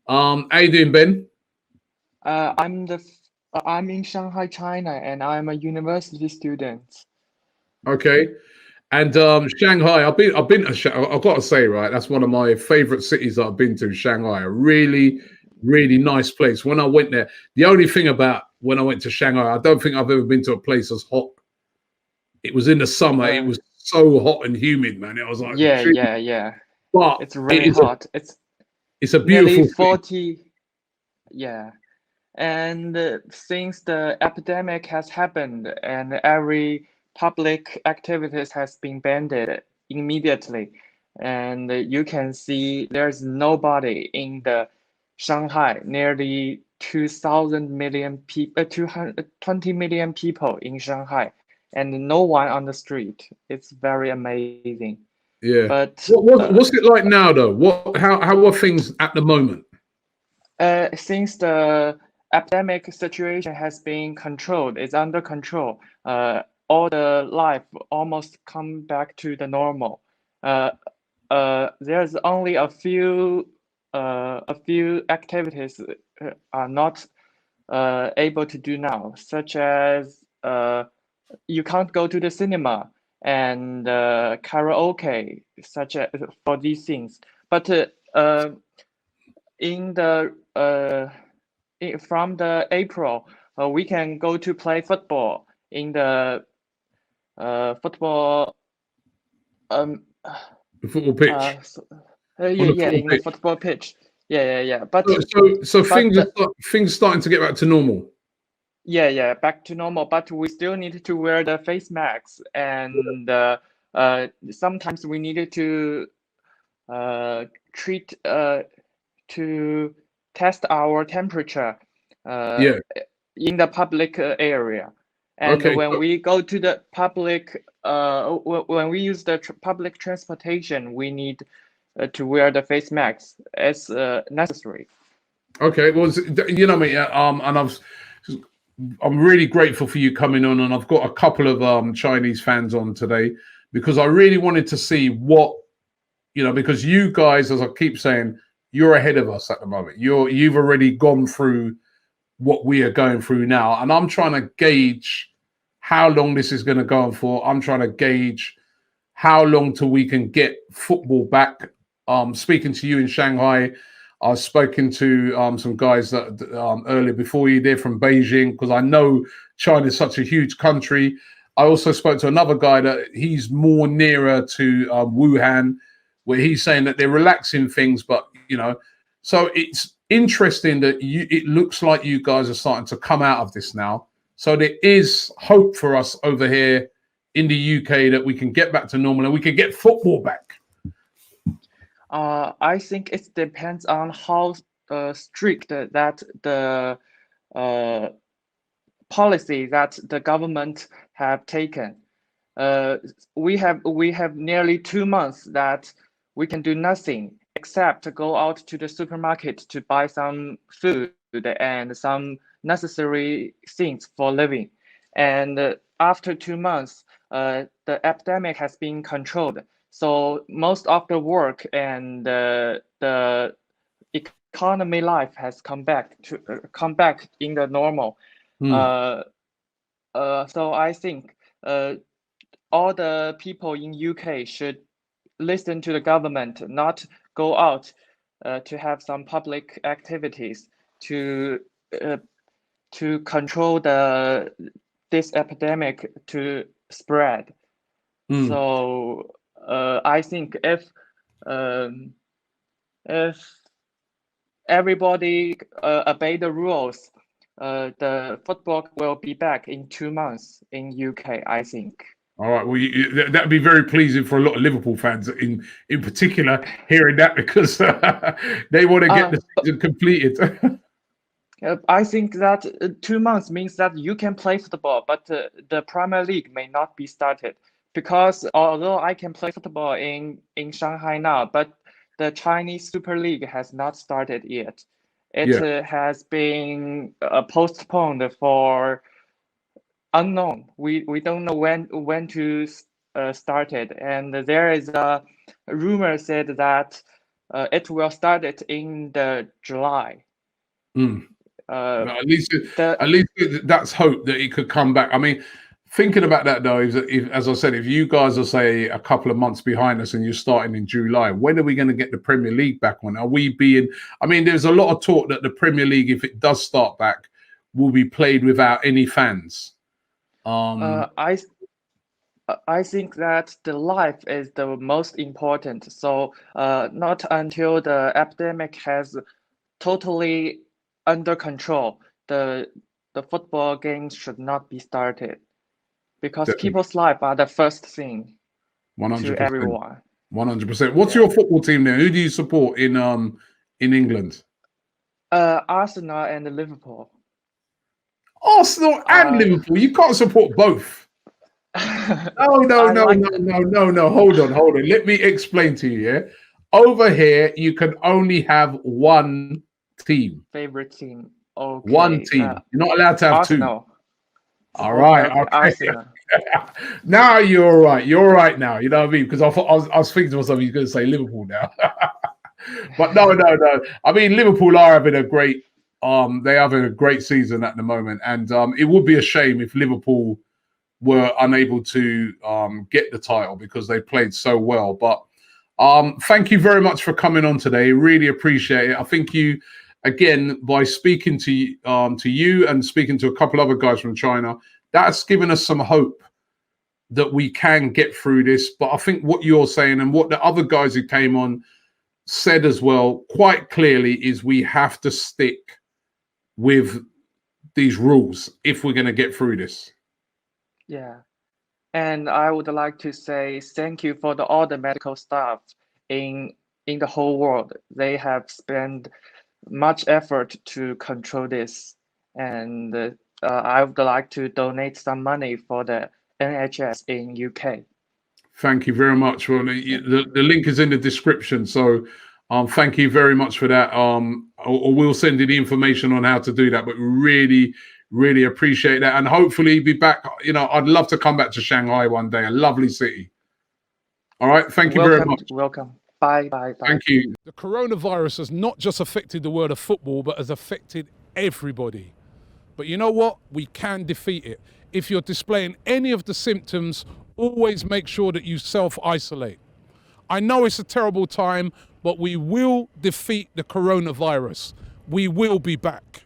How you doing, Ben? I'm in Shanghai, China, and I'm a university student. Okay. And Shanghai, I've been to I've got to say, right, that's one of my favorite cities that I've been to, Shanghai. A really, really nice place. When I went there, the only thing about when I went to Shanghai, I don't think I've ever been to a place as hot. It was in the summer. It Uh, was so hot and humid, man. It was like, yeah, gee, yeah, yeah. but It's it very is hot. It's it's a nearly beautiful city. 40, yeah. And since the epidemic has happened and every public activities has been banned immediately, and you can see there's nobody in the Shanghai, nearly 2,000 million people, 220 million people in Shanghai, and no one on the street. It's very amazing. Yeah. But What's it like now, though? How are things at the moment? Since the epidemic situation has been controlled, it's under control, all the life almost come back to the normal. Uh, there's only a few activities are not able to do now, such as you can't go to the cinema and karaoke, such as for these things. But in the from the April, we can go to play football in the football um The football pitch, so, on yeah, the yeah, football in the pitch. football pitch. Yeah, yeah, yeah. So But things starting to get back to normal. yeah, yeah, back to normal. But we still need to wear the face masks, and sometimes we needed to treat to test our temperature uh, Yeah. in the public area. And Okay. when we go to the public, when we use the public transportation, we need to wear the face masks as necessary. Okay. Well, you know me. And I'm really grateful for you coming on, and I've got a couple of Chinese fans on today because I really wanted to see what because you guys, as I keep saying, you're ahead of us at the moment. You've already gone through what we are going through now, and I'm trying to gauge how long this is going to go on for. I'm trying to gauge how long till we can get football back. Speaking to you in Shanghai, I've spoken to some guys that earlier before you there from Beijing because I know China is such a huge country. I also spoke to another guy that he's more nearer to Wuhan, where he's saying that they're relaxing things, but so it's interesting that it looks like you guys are starting to come out of this now. So there is hope for us over here in the UK that we can get back to normal and we can get football back. I think it depends on how strict that the uh, policy that the government have taken. Uh, we have nearly 2 months that we can do nothing except go out to the supermarket to buy some food and some necessary things for living. And after 2 months, the epidemic has been controlled. So most of the work and the economy life has come back in the normal. Hmm. Uh, so I think all the people in UK should listen to the government, not go out to have some public activities to uh, to control this epidemic to spread. Hmm. So I think um, if everybody obey the rules, the football will be back in 2 months in UK, I think. All right. Well, that'd be very pleasing for a lot of Liverpool fans, in particular, hearing that because they want to get the But season completed. I think that 2 months means that you can play football, but the Premier League may not be started because although I can play football in Shanghai now, but the Chinese Super League has not started yet. It Yeah. has been postponed for unknown. We don't know when to start it, and there is a rumor said that It will start it in the July. Mm. Uh, But at the least that's hope that it could come back. I mean, thinking about that though, if, as I said, if you guys are say a couple of months behind us and you're starting in July, when are we going to get the Premier League back on? Are we being? I mean, there's a lot of talk that the Premier League, if it does start back, will be played without any fans. I think that the life is the most important. So not until the epidemic has totally under control, the football games should not be started because Definitely, people's life are the first thing to 100%, everyone. 100%. What's Yeah. your football team then? Who do you support in England? Arsenal and Liverpool. Arsenal and Uh, Liverpool. You can't support both. No. I like them. Hold on. Let me explain to you. Yeah, over here you can only have one team. Favorite team. One Okay. team. You're not allowed to have two. Arsenal. All right. Okay. Arsenal. Now you're all right. You're all right now. You know what I mean? Because I was thinking to myself, he's going to say Liverpool now. But no. I mean, Liverpool are having a great. They're having a great season at the moment, and it would be a shame if Liverpool were unable to get the title because they played so well. But thank you very much for coming on today. Really appreciate it. I think you, again, by speaking to you and speaking to a couple other guys from China, that's given us some hope that we can get through this. But I think what you're saying and what the other guys who came on said as well, quite clearly, is we have to stick with these rules if we're going to get through this. Yeah. And I would like to say thank you for all the medical staff in the whole world. They have spent much effort to control this. And I would like to donate some money for the NHS in UK. Thank you very much. Well, the link is in the description. So thank you very much for that. Or we'll send you the information on how to do that. But we really appreciate that. And hopefully be back. You know, I'd love to come back to Shanghai one day, a lovely city. All right. Thank you very much. Welcome. Bye. Thank you. The coronavirus has not just affected the world of football, but has affected everybody. But you know what? We can defeat it. If you're displaying any of the symptoms, always make sure that you self-isolate. I know it's a terrible time, but we will defeat the coronavirus. We will be back.